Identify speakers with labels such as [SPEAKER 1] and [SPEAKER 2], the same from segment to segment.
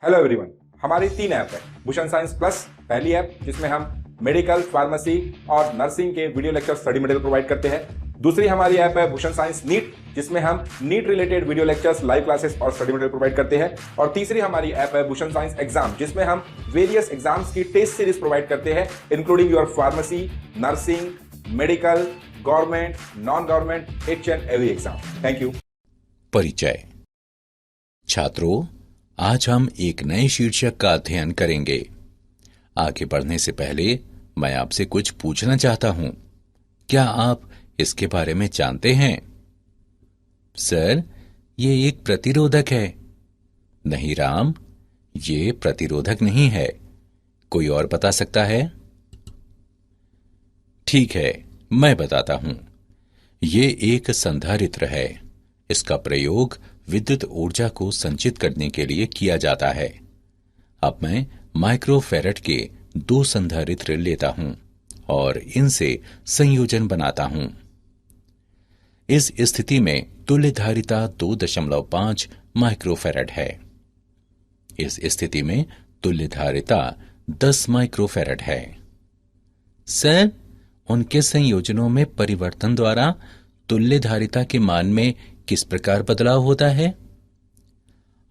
[SPEAKER 1] Hello everyone. हमारी 3 app है। Bhushan science plus पहली ऐप जिसमें हम मेडिकल, फार्मेसी और नर्सिंग के video lecture study material provide करते हैं। दूसरी हमारी ऐप है भूषण साइंस नीट, जिसमें हम NEET related video lectures, live classes और स्टडी मटेरियल प्रोवाइड करते हैं। और तीसरी हमारी ऐप है भूषण साइंस एग्जाम, जिसमें हम वेरियस एग्जाम्स की टेस्ट सीरीज प्रोवाइड करते हैं, including your pharmacy, nursing, medical, government, non government, each and every exam. Thank you.
[SPEAKER 2] परिचय। छात्रों, आज हम एक नए शीर्षक का अध्ययन करेंगे। आगे बढ़ने से पहले मैं आपसे कुछ पूछना चाहता हूं। क्या आप इसके बारे में जानते हैं? सर, ये एक प्रतिरोधक है। नहीं राम, ये प्रतिरोधक नहीं है। कोई और बता सकता है? ठीक है, मैं बताता हूं। ये एक संधारित्र है। इसका प्रयोग विद्युत ऊर्जा को संचित करने के लिए किया जाता है। अब मैं माइक्रोफैरड के 2 संधारित्र लेता हूं और इनसे संयोजन बनाता हूं। इस स्थिति में तुल्य धारिता 2.5 माइक्रोफैरड है। इस स्थिति में तुल्य धारिता 10 माइक्रोफैरड है। सर, उनके संयोजनों में परिवर्तन द्वारा तुल्य धारिता के मान में किस प्रकार बदलाव होता है?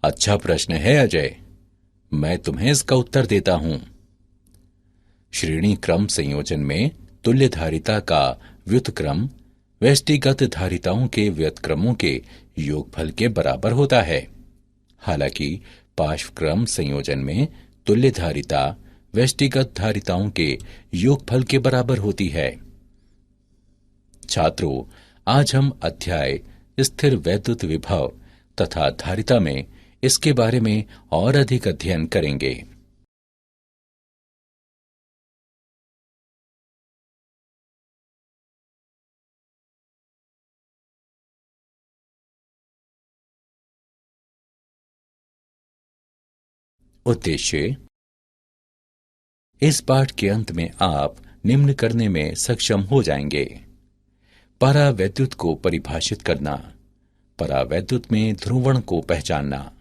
[SPEAKER 2] अच्छा प्रश्न है अजय। मैं तुम्हें इसका उत्तर देता हूं। श्रेणी क्रम संयोजन में तुल्य धारिता का व्युत्क्रम व्यष्टिगत धारिताओं के व्युत्क्रमों के योगफल के बराबर होता है। हालांकि पार्श्व क्रम संयोजन में तुल्य धारिता व्यष्टिगत धारिताओं के योगफल के बराबर होती है। छात्रों, आज हम अध्याय स्थिर वैद्युत विभव तथा धारिता में इसके बारे में और अधिक अध्ययन करेंगे। उद्देश्य। इस पाठ के अंत में आप निम्न करने में सक्षम हो जाएंगे। परावैद्युत को परिभाषित करना, परावैद्युत में ध्रुवण को पहचानना,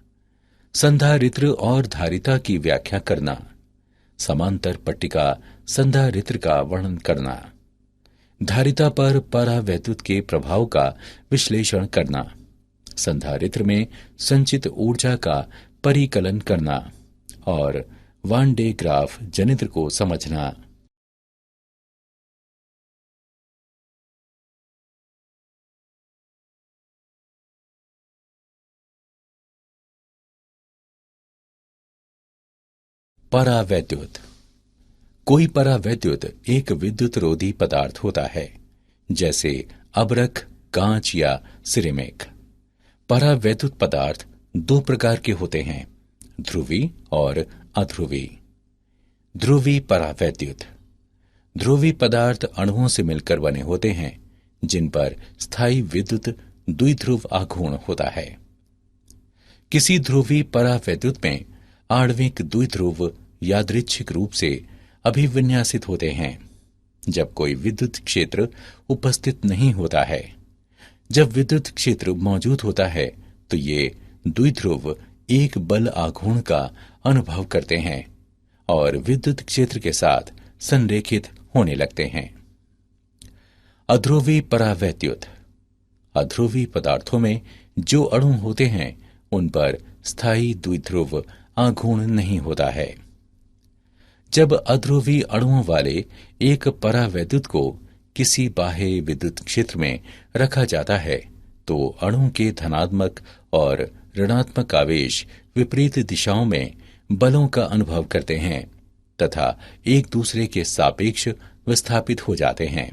[SPEAKER 2] संधारित्र और धारिता की व्याख्या करना, समांतर पट्टिका संधारित्र का वर्णन करना, धारिता पर परावैद्युत के प्रभाव का विश्लेषण करना, संधारित्र में संचित ऊर्जा का परिकलन करना और वान डे ग्राफ जनित्र को समझना। परावैद्युत। कोई परावैद्युत एक विद्युत रोधी पदार्थ होता है, जैसे अबरख, कांच या सिरेमिक। परावैद्युत पदार्थ 2 प्रकार के होते हैं, ध्रुवी और अध्रुवी। ध्रुवी परावैद्युत। ध्रुवी पदार्थ अणुओं से मिलकर बने होते हैं, जिन पर स्थायी विद्युत द्विध्रुव आघूर्ण होता है। किसी ध्रुवी परावैद्युत में आणविक द्विध्रुव यादृच्छिक रूप से अभिविन्यासित होते हैं जब कोई विद्युत क्षेत्र उपस्थित नहीं होता है। जब विद्युत क्षेत्र मौजूद होता है तो ये द्विध्रुव एक बल आघूर्ण का अनुभव करते हैं और विद्युत क्षेत्र के साथ संरेखित होने लगते हैं। अध्रुवी परावैद्युत। अध्रुवी पदार्थों में जो अणु होते हैं उन पर स्थायी द्विध्रुव आघूर्ण नहीं होता है। जब अध्रुवी अणुओं वाले एक परावैद्युत को किसी बाह्य विद्युत क्षेत्र में रखा जाता है तो अणु के धनात्मक और ऋणात्मक आवेश विपरीत दिशाओं में बलों का अनुभव करते हैं तथा एक दूसरे के सापेक्ष विस्थापित हो जाते हैं।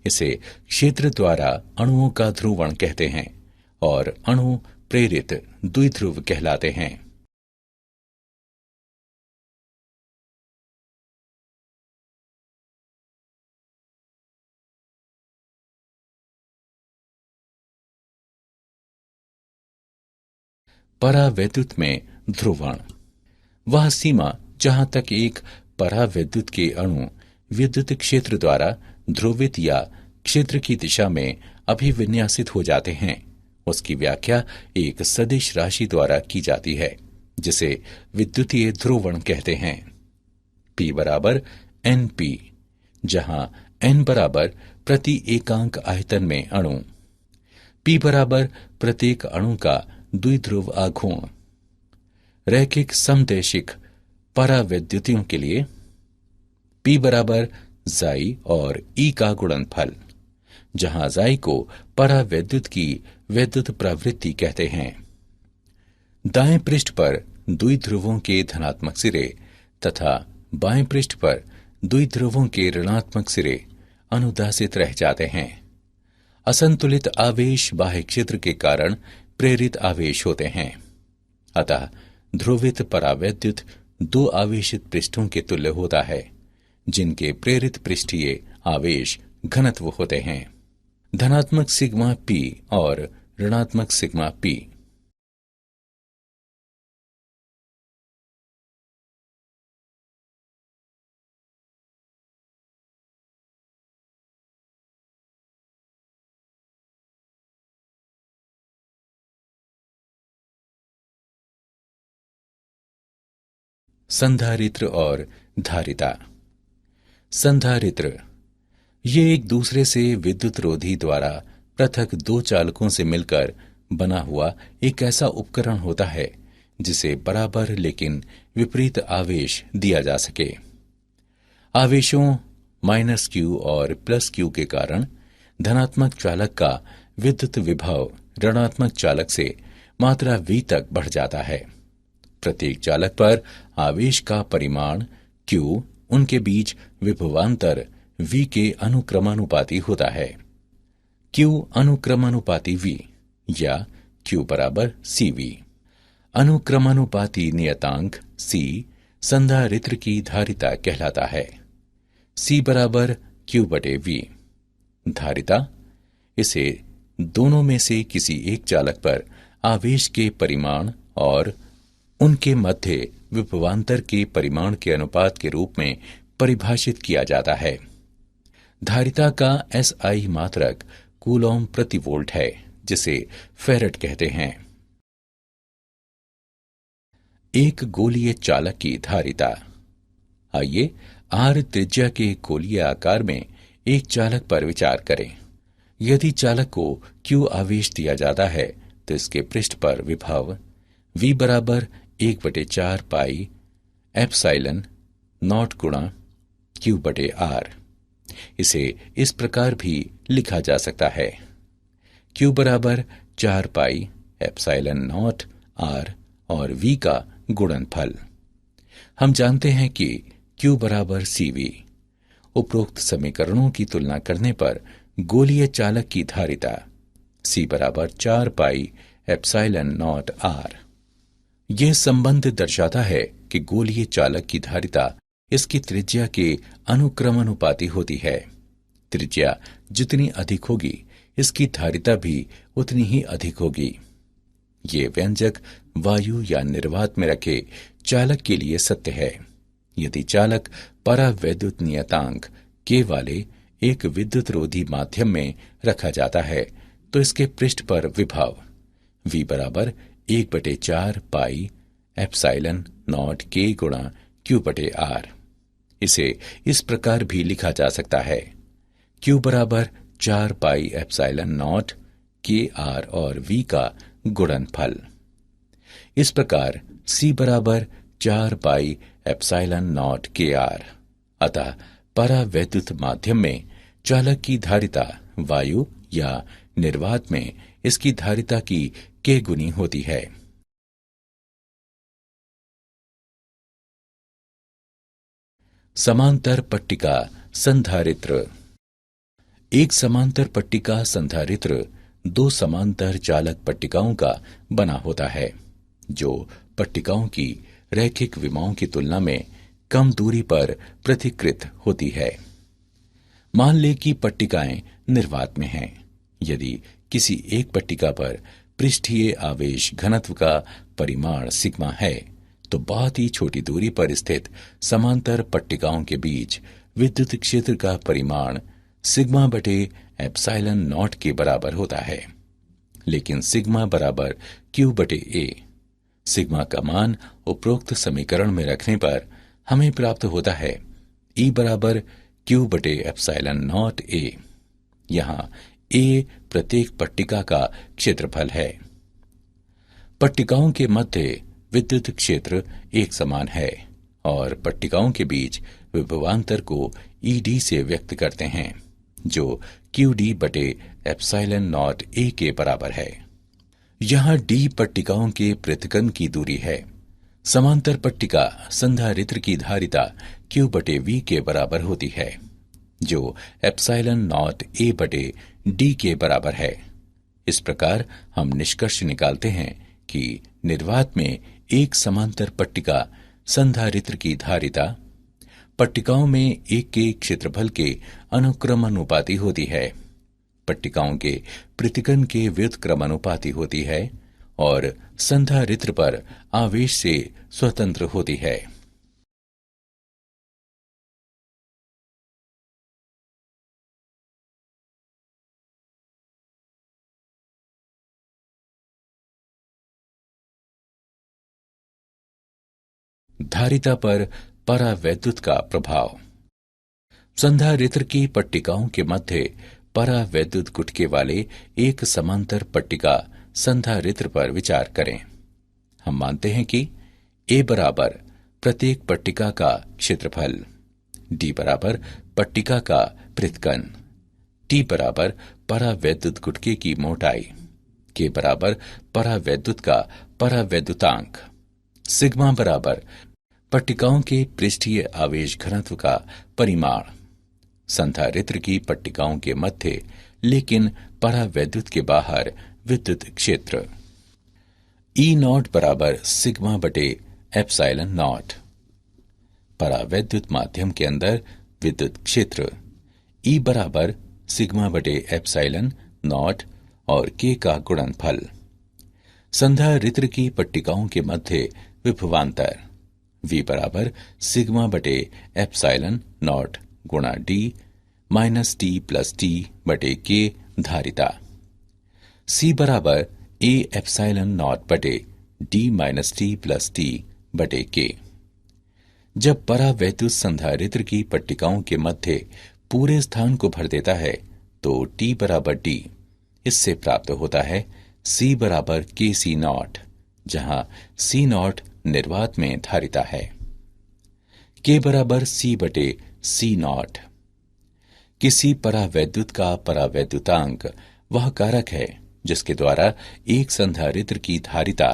[SPEAKER 2] इसे क्षेत्र द्वारा अणुओं का ध्रुवण कहते हैं और अणु प्रेरित द्विध्रुव कहलाते हैं। परावैद्युत में ध्रुवण वह सीमा जहां तक एक परावैद्युत के अणु विद्युत क्षेत्र द्वारा ध्रुवित या क्षेत्र की दिशा में अभिविन्यासित हो जाते हैं, उसकी व्याख्या एक सदिश राशि द्वारा की जाती है, जिसे विद्युतीय ध्रुवण कहते हैं। P बराबर NP, जहां N बराबर प्रति एकांक आयतन में अणु, P बराबर प्रत्येक अणु का द्विध्रुव आघूर्ण। रैखिक समदैशिक परावैद्युतियों के लिए P बराबर जाई और E का गुणनफल, जहां जाई को परावैद्युत की वैद्युत प्रवृत्ति कहते हैं। दाएं पृष्ठ पर द्विध्रुवों के धनात्मक सिरे तथा बाएं पृष्ठ पर द्विध्रुवों के ऋणात्मक सिरे अनुदासित रह जाते हैं। असंतुलित आवेश बाह्य क्षेत्र के कारण प्रेरित आवेश होते हैं। अतः ध्रुवित परावैद्युत दो आवेशित पृष्ठों के तुल्य होता है, जिनके प्रेरित पृष्ठीय आवेश घनत्व होते हैं, धनात्मक सिग्मा P और ऋणात्मक सिग्मा P। संधारित्र और धारिता। संधारित्र ये एक दूसरे से विद्युत रोधी द्वारा पृथक दो चालकों से मिलकर बना हुआ एक ऐसा उपकरण होता है जिसे बराबर लेकिन विपरीत आवेश दिया जा सके। आवेशों -Q और +Q के कारण धनात्मक चालक का विद्युत विभव ऋणात्मक चालक से मात्रा V तक बढ़ जाता है। प्रत्येक चालक पर आवेश का परिमाण Q उनके बीच विभवांतर V के अनुक्रमानुपाती होता है। Q अनुक्रमानुपाती V या Q बराबर CV। अनुक्रमानुपाती नियतांक C संधारित्र की धारिता कहलाता है। C बराबर Q बटे V। धारिता इसे दोनों में से किसी एक चालक पर आवेश के परिमाण और उनके मध्य विभवांतर के परिमाण के अनुपात के रूप में परिभाषित किया जाता है। धारिता का SI मात्रक कूलॉम प्रति वोल्ट है, जिसे फेरेड कहते हैं। एक गोलीय चालक की धारिता। आइए R त्रिज्या के गोलीय आकार में एक चालक पर विचार करें। यदि चालक को Q आवेश दिया जाता है तो इसके पृष्ठ पर विभव V बराबर 1/4 पाई एप्सिलॉन नॉट गुणा Q बटे R। इसे इस प्रकार भी लिखा जा सकता है, Q बराबर 4 पाई एप्सिलॉन नॉट R और V का गुणनफल। हम जानते हैं कि Q बराबर CV। उपरोक्त समीकरणों की तुलना करने पर गोलीय चालक की धारिता C बराबर 4 पाई एप्सिलॉन नॉट R। यह संबंध दर्शाता है कि गोलीय चालक की धारिता इसकी त्रिज्या के अनुक्रमानुपाती होती है। त्रिज्या जितनी अधिक होगी, इसकी धारिता भी उतनी ही अधिक होगी। ये व्यंजक वायु या निर्वात में रखे चालक के लिए सत्य है। यदि चालक परावैद्युत नियतांक K वाले एक विद्युत रोधी माध्यम में रखा जाता है तो इसके पृष्ठ पर विभव V बराबर 1/4 पाई एप्सिलॉन नॉट K गुणा Q बटे R। इसे इस प्रकार भी लिखा जा सकता है, Q बराबर 4 pi epsilon not K R और V का गुणनफल। इस प्रकार C बराबर 4 pi epsilon not K R। अतः परावैद्युत माध्यम में चालक की धारिता वायु या निर्वात में इसकी धारिता की K गुनी होती है। समांतर पट्टिका संधारित्र। एक समांतर पट्टिका संधारित्र दो समांतर चालक पट्टिकाओं का बना होता है, जो पट्टिकाओं की रैखिक विमाओं की तुलना में कम दूरी पर पृथक्कृत होती है। मान लें कि पट्टिकाएं निर्वात में हैं। यदि किसी एक पट्टिका पर पृष्ठीय आवेश घनत्व का परिमाण सिग्मा है, तो बहुत ही छोटी दूरी पर स्थित समांतर पट्टिकाओं के बीच विद्युत क्षेत्र का परिमाण सिग्मा बटे एप्सिलॉन नॉट के बराबर होता है। लेकिन सिग्मा बराबर Q बटे A। सिग्मा का मान उपरोक्त समीकरण में रखने पर हमें प्राप्त होता है E बराबर Q बटे एप्सिलॉन नॉट A। यहाँ A प्रत्येक पट्टिका का क्षेत्रफल है। पट्टिकाओं के मध्य विद्युत क्षेत्र एक समान है और पट्टिकाओं के बीच विभवांतर को ED से व्यक्त करते हैं, जो QD बटे एप्सिलॉन नॉट A के बराबर है। यहाँ D पट्टिकाओं के पृथक्कन की दूरी है। समांतर पट्टिका संधारित्र की धारिता Q बटे V के बराबर होती है, जो एप्सिलॉन नॉट A बटे D के बराबर है। इस प्रकार हम निष्कर्ष निकालते हैं कि निर्वात में एक समांतर पट्टिका संधारित्र की धारिता पट्टिकाओं में एक के क्षेत्रफल के अनुक्रमानुपाती होती है, पट्टिकाओं के पृथक्कन के व्युत्क्रमानुपाती होती है और संधारित्र पर आवेश से स्वतंत्र होती है। धारिता पर परावैद्युत का प्रभाव। संधारित्र की पट्टिकाओं के मध्य परावैद्युत गुटके वाले एक समांतर पट्टिका संधारित्र पर विचार करें। हम मानते हैं कि A बराबर प्रत्येक पट्टिका का क्षेत्रफल, D बराबर पट्टिका का पृथक्कन, T बराबर परावैद्युत गुटके की मोटाई, K बराबर परावैद्युत का परावैद्युतांक, सिग्मा बराबर पट्टिकाओं के पृष्ठीय आवेश घनत्व का परिमाण, संधारित्र की पट्टिकाओं के मध्य लेकिन परावैद्युत के बाहर विद्युत क्षेत्र। E नॉट बराबर सिग्मा बटे एप्सिलॉन नॉट। परावैद्युत माध्यम के अंदर विद्युत क्षेत्र E बराबर सिग्मा बटे एप्सिलॉन नॉट और K का गुणनफल। संधारित्र की पट्टिकाओं के मध्य विभवांतर V बराबर सिग्मा बटे एप्सिलॉन नॉट गुणा D minus T plus T बटे K धारिता। C बराबर A एप्सिलॉन नॉट बटे D minus T plus T बटे K। जब परावैद्युत संधारित्र की पट्टिकाओं के मध्य पूरे स्थान को भर देता है तो T बराबर D। इससे प्राप्त होता है C बराबर KC नॉट, जहां C नॉट निर्वात में धारिता है। K बराबर C बटे C नॉट। किसी परावैद्युत का परावैद्युतांक वह कारक है जिसके द्वारा एक संधारित्र की धारिता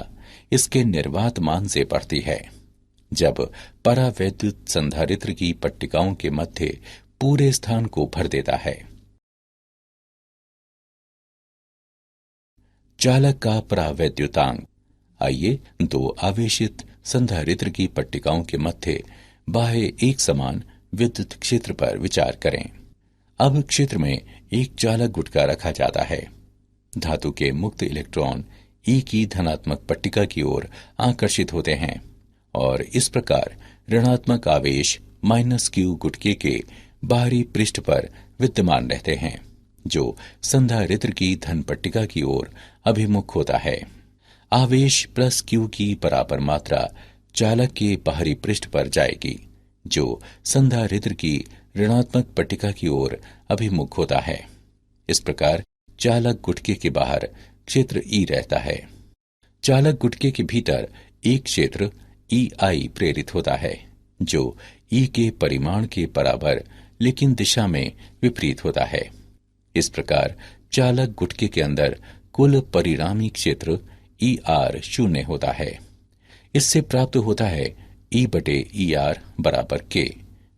[SPEAKER 2] इसके निर्वात मान से बढ़ती है जब परावैद्युत संधारित्र की पट्टिकाओं के मध्य पूरे स्थान को भर देता है। चालक का परावैद्युतांक। आइए दो आवेशित संधारित्र की पट्टिकाओं के मध्य बाह्य एक समान विद्युत क्षेत्र पर विचार करें। अब क्षेत्र में एक चालक गुटका रखा जाता है। धातु के मुक्त इलेक्ट्रॉन E की धनात्मक पट्टिका की ओर आकर्षित होते हैं और इस प्रकार ऋणात्मक आवेश -Q गुटके के बाहरी पृष्ठ पर विद्यमान रहते हैं, जो संधारित्र की धन पट्टिका की ओर अभिमुख होता है। आवेश +Q की बराबर मात्रा चालक के बाहरी पृष्ठ पर जाएगी, जो संधारित्र की ऋणात्मक पट्टिका की ओर अभिमुख होता है। इस प्रकार चालक गुटके के बाहर क्षेत्र E रहता है। चालक गुटके के भीतर एक क्षेत्र EI प्रेरित होता है, जो E के परिमाण के बराबर लेकिन दिशा में विपरीत होता है। इस प्रकार चालक गुटके के अंदर कुल परिणामी क्षेत्र ER शून्य होता है। इससे प्राप्त होता है E बटे ER बराबर K,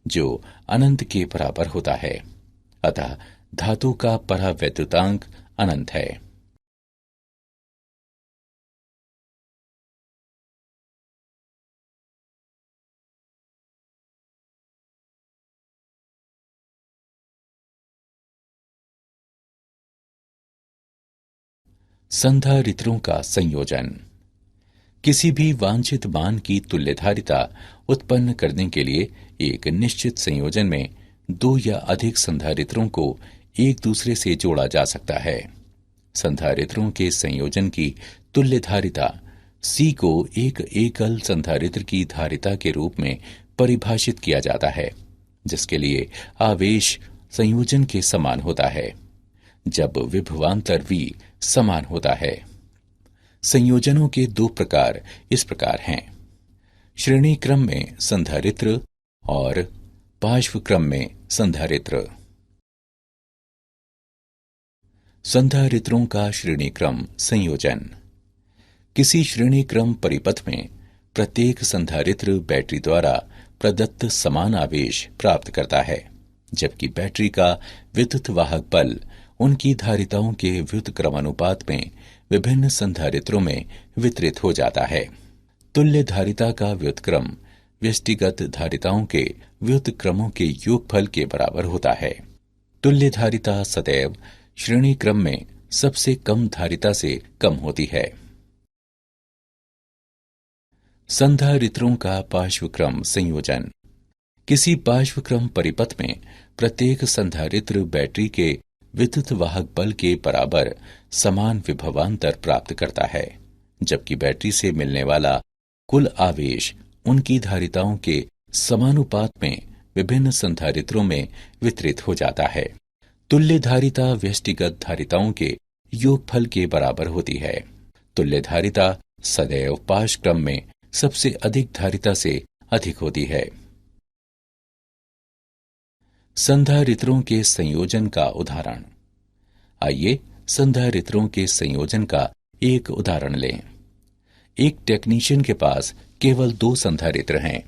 [SPEAKER 2] जो अनंत के बराबर होता है। अतः धातु का परावैद्युतांक अनंत है। संधारित्रों का संयोजन। किसी भी वांछित मान की तुल्यधारिता उत्पन्न करने के लिए एक निश्चित संयोजन में दो या अधिक संधारित्रों को एक दूसरे से जोड़ा जा सकता है। संधारित्रों के संयोजन की तुल्यधारिता C को एक एकल संधारित्र की धारिता के रूप में परिभाषित किया जाता है, जिसके लिए आवेश संयोजन के समान होता है जब विभवांतर V समान होता है। संयोजनों के दो प्रकार इस प्रकार हैं: श्रेणी क्रम में संधारित्र और पार्श्व क्रम में संधारित्र। संधारित्रों का श्रेणी क्रम संयोजन। किसी श्रेणी क्रम परिपथ में प्रत्येक संधारित्र बैटरी द्वारा प्रदत्त समान आवेश प्राप्त करता है, जबकि बैटरी का विद्युत वाहक बल उनकी धारिताओं के व्युत्क्रमानुपात में विभिन्न संधारित्रों में वितरित हो जाता है। तुल्य धारिता का व्युत्क्रम व्यष्टिगत धारिताओं के व्युत्क्रमों के योगफल के बराबर होता है। तुल्य धारिता सदैव श्रेणी क्रम में सबसे कम धारिता से कम होती है। संधारित्रों का पार्श्वक्रम संयोजन। किसी पार्श्वक्रम परिपथ में प्रत्येक संधारित्र बैटरी के विद्युत वाहक बल के बराबर समान विभवांतर प्राप्त करता है, जबकि बैटरी से मिलने वाला कुल आवेश उनकी धारिताओं के समानुपात में विभिन्न संधारित्रों में वितरित हो जाता है। तुल्य धारिता व्यष्टिगत धारिताओं के योगफल के बराबर होती है। तुल्य धारिता सदैव पार्श्वक्रम में सबसे अधिक धारिता से अधिक होती है। संधारित्रों के संयोजन का उदाहरण। आइए संधारित्रों के संयोजन का एक उदाहरण लें। एक टेक्नीशियन के पास केवल 2 संधारित्र हैं।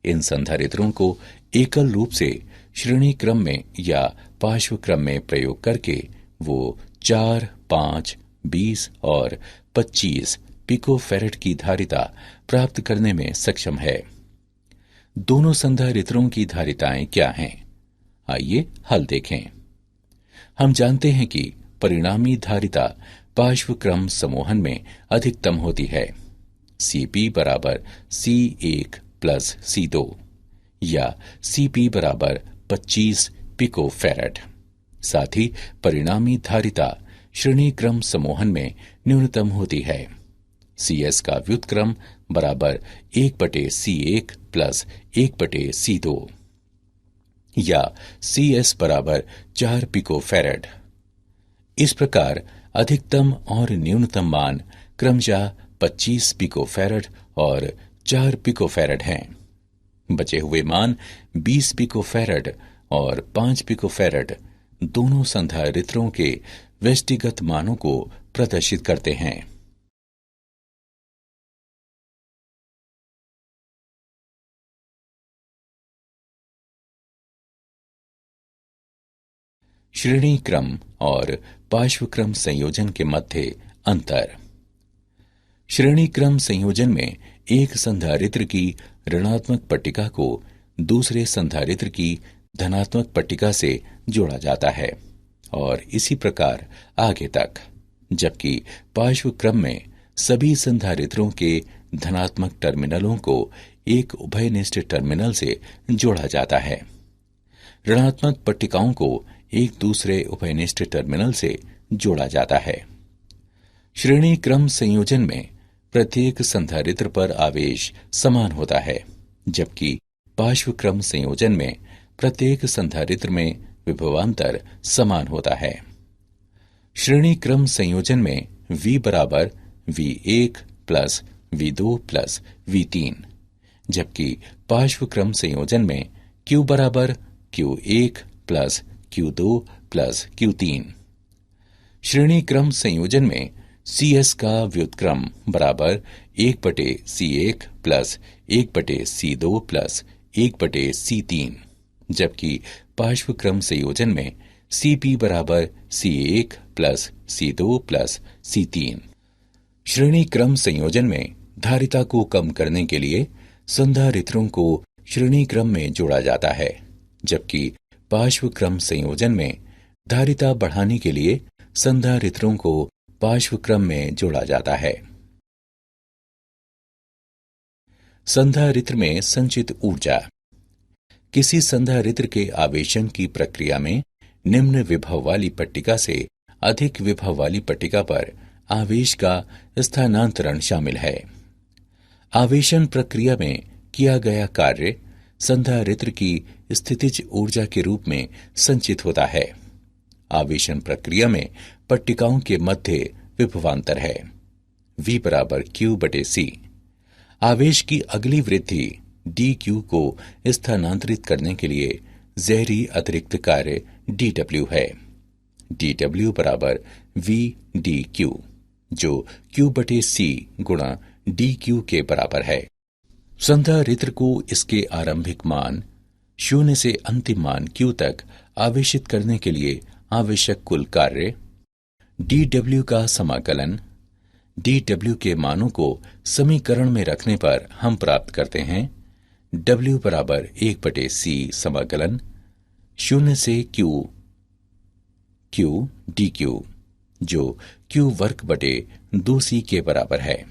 [SPEAKER 2] इन संधारित्रों को एकल रूप से श्रेणी क्रम में या पार्श्व क्रम में प्रयोग करके वो 4, 5, 20 और 25 पिकोफैरेड की धारिता प्राप्त करने में सक्षम है। दोनों संधारित्रों की धारिताएं क्या हैं? आइए हल देखें। हम जानते हैं कि परिणामी धारिता पार्श्व क्रम समूहन में अधिकतम होती है। Cp बराबर C1 प्लस C2 या Cp बराबर 25 पिकोफैरेड। साथ ही परिणामी धारिता श्रेणी क्रम समूहन में न्यूनतम होती है। Cs का व्युत्क्रम बराबर 1/C1 प्लस 1/C2 या Cs बराबर 4 पिकोफैरेड। इस प्रकार अधिकतम और न्यूनतम मान क्रमशः 25 पिकोफैरेड और 4 पिकोफैरेड हैं। बचे हुए मान 20 पिकोफैरेड और 5 पिकोफैरेड दोनों संधारित्रों के व्यष्टिगत मानों को प्रदर्शित करते हैं। श्रेणी क्रम और पार्श्व क्रम संयोजन के मध्य अंतर। श्रेणी क्रम संयोजन में एक संधारित्र की ऋणात्मक पट्टिका को दूसरे संधारित्र की धनात्मक पट्टिका से जोड़ा जाता है और इसी प्रकार आगे तक, जबकि पार्श्व क्रम में सभी संधारित्रों के धनात्मक टर्मिनलों को एक उभयनिष्ठ टर्मिनल से जोड़ा जाता है। ऋणात्मक पट्टिकाओं को एक दूसरे उभयनिष्ठ टर्मिनल से जोड़ा जाता है। श्रेणी क्रम संयोजन में प्रत्येक संधारित्र पर आवेश समान होता है, जबकि पार्श्व क्रम संयोजन में प्रत्येक संधारित्र में विभवांतर समान होता है। श्रेणी क्रम संयोजन में V बराबर V1 plus V2 plus V3, जबकि पार्श्व क्रम संयोजन में Q बराबर Q1 plus Q2 plus Q3। श्रेणी क्रम संयोजन में Cs का व्युत्क्रम बराबर 1/C1 plus 1/C2 plus 1/C3, जबकि पार्श्व क्रम संयोजन में Cp बराबर C1 plus C2 plus C3। श्रेणी क्रम संयोजन में धारिता को कम करने के लिए संधारित्रों को श्रेणी क्रम में जोड़ा जाता है, जबकि पार्श्व क्रम संयोजन में धारिता बढ़ाने के लिए संधारित्रों को पार्श्व क्रम में जोड़ा जाता है। संधारित्र में संचित ऊर्जा। किसी संधारित्र के आवेशन की प्रक्रिया में निम्न विभव वाली पट्टिका से अधिक विभव वाली पट्टिका पर आवेश का स्थानांतरण शामिल है। आवेशन प्रक्रिया में किया गया कार्य संधारित्र की स्थितिज ऊर्जा के रूप में संचित होता है। आवेशन प्रक्रिया में पट्टिकाओं के मध्य विभवांतर है V बराबर Q बटे C। आवेश की अगली वृद्धि dQ को स्थानांतरित करने के लिए जहरी अतिरिक्त कार्य dW है। dW बराबर V dQ, जो Q बटे C गुणा dQ के बराबर है। संधारित्र को इसके आरंभिक मान 0 से अंतिम मान Q तक आवेशित करने के लिए आवश्यक कुल कार्य dW का समाकलन dW के मानों को समीकरण में रखने पर हम प्राप्त करते हैं W बराबर 1 बटे C समाकलन 0 से Q dQ, जो Q वर्ग बटे 2C के बराबर है।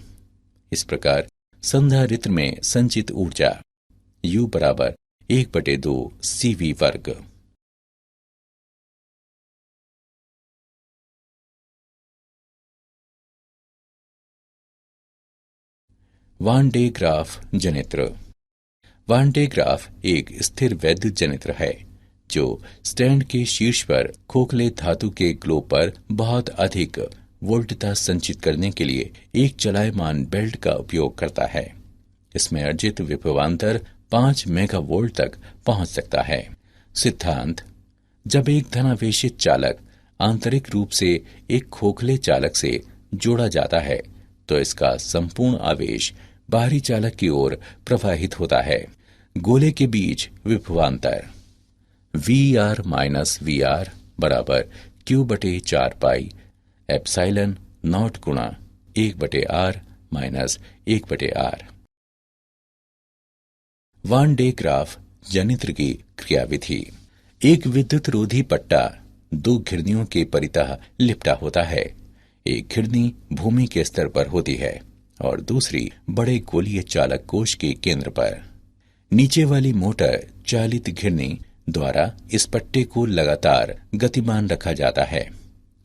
[SPEAKER 2] इस प्रकार संधारित्र में संचित ऊर्जा U बराबर 1 बटे 2 CV वर्ग। वान डे ग्राफ जनित्र। वान डे ग्राफ एक स्थिर वैद्युत जनित्र है जो स्टैंड के शीर्ष पर खोखले धातु के ग्लोब पर बहुत अधिक वोल्टता संचित करने के लिए एक चलायमान बेल्ट का उपयोग करता है। इसमें अर्जित विभवांतर 5 मेगावोल्ट तक पहुंच सकता है। सिद्धांत: जब एक धनावेशित चालक आंतरिक रूप से एक खोखले चालक से जोड़ा जाता है तो इसका संपूर्ण आवेश बाहरी चालक की ओर प्रवाहित होता है। गोले के बीच विभवांतर VR माइनस VR बराबर Q बटे 4 पाई एप्सिलॉन नॉट गुणा 1 बटे R माइनस 1 बटे R। वान डे ग्राफ जनित्र की क्रियाविधि: एक विद्युत रोधी पट्टा 2 घिरनियों के परितः लिपटा होता है। एक घिरनी भूमि के स्तर पर होती है और दूसरी बड़े गोलीय चालक कोश के केंद्र पर। नीचे वाली मोटर चालित घिरनी द्वारा इस पट्टे को लगातार गतिमान रखा जाता है।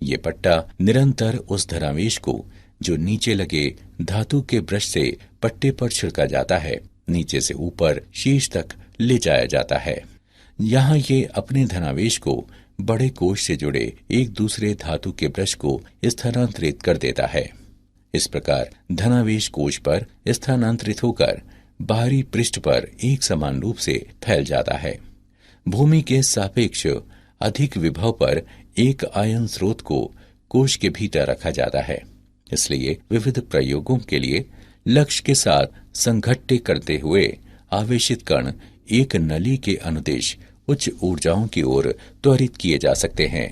[SPEAKER 2] ये पट्टा निरंतर उस धनावेश को जो नीचे लगे धातु के ब्रश से पट्टे पर छिड़का जाता है, नीचे से ऊपर शीर्ष तक ले जाया जाता है। यहाँ ये अपने धनावेश को बड़े कोश से जुड़े एक दूसरे धातु के ब्रश को स्थानांतरित कर देता है। इस प्रकार धनावेश कोश पर स्थानांतरित होकर बाहरी पृष्ठ पर एक समान रूप से फैल जाता है। भूमि के सापेक्ष अधिक विभव पर एक आयन स्रोत को कोश के भीतर रखा जाता है। इसलिए विविध प्रयोगों के लिए लक्ष्य के साथ संघट्य करते हुए आवेशित कण एक नली के अनुदिश उच्च ऊर्जाओं की ओर त्वरित किए जा सकते हैं।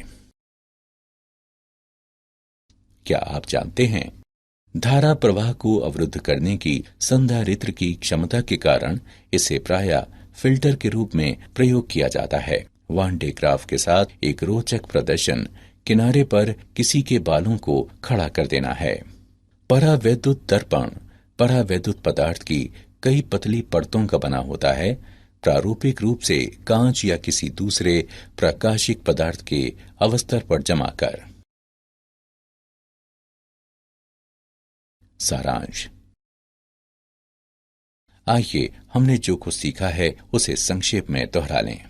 [SPEAKER 2] क्या आप जानते हैं, धारा प्रवाह को अवरुद्ध करने की संधारित्र की क्षमता के कारण इसे प्रायः फिल्टर के रूप में प्रयोग किया जाता है। वान डे ग्राफ के साथ एक रोचक प्रदर्शन किनारे पर किसी के बालों को खड़ा कर देना है। परावैद्युत दर्पण परावैद्युत पदार्थ की कई पतली परतों का बना होता है, प्रारूपिक रूप से कांच या किसी दूसरे प्रकाशिक पदार्थ के अवस्तर पर जमा कर। सारांश: आइए हमने जो कुछ सीखा है उसे संक्षेप में दोहरा लें।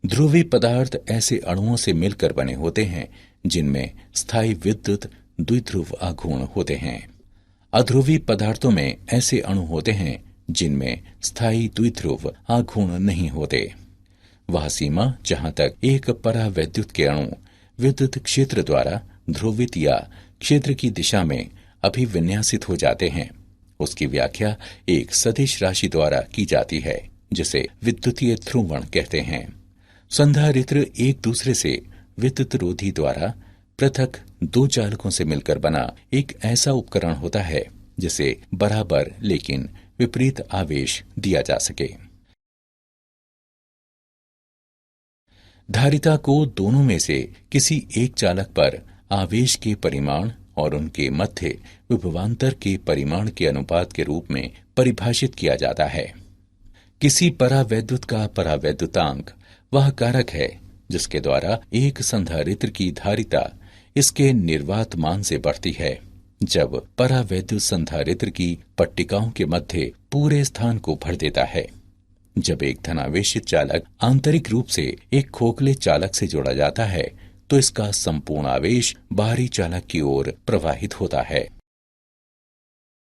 [SPEAKER 2] ध्रुवीय पदार्थ ऐसे अणुओं से मिलकर बने होते हैं जिनमें स्थायी विद्युत द्विध्रुव आघूर्ण होते हैं। अध्रुवीय पदार्थों में ऐसे अणु होते हैं जिनमें स्थायी द्विध्रुव आघूर्ण नहीं होते। वह सीमा जहां तक एक परावैद्युत के अणु विद्युत क्षेत्र द्वारा ध्रुवित या क्षेत्र की दिशा में अभिविन्यासित हो जाते हैं, उसकी व्याख्या एक सदिश राशि द्वारा की जाती है जिसे विद्युतीय ध्रुवण कहते हैं। संधारित्र एक दूसरे से विद्युत रोधी द्वारा पृथक दो चालकों से मिलकर बना एक ऐसा उपकरण होता है जिसे बराबर लेकिन विपरीत आवेश दिया जा सके। धारिता को दोनों में से किसी एक चालक पर आवेश के परिमाण और उनके मध्य विभवांतर के परिमाण के अनुपात के रूप में परिभाषित किया जाता है। किसी परावैद्युत का परावैद्युतांक वह कारक है जिसके द्वारा एक संधारित्र की धारिता इसके निर्वात मान से बढ़ती है जब परावैद्युत संधारित्र की पट्टिकाओं के मध्य पूरे स्थान को भर देता है। जब एक धनावेशित चालक आंतरिक रूप से एक खोखले चालक से जोड़ा जाता है तो इसका संपूर्ण आवेश बाहरी चालक की ओर प्रवाहित होता है।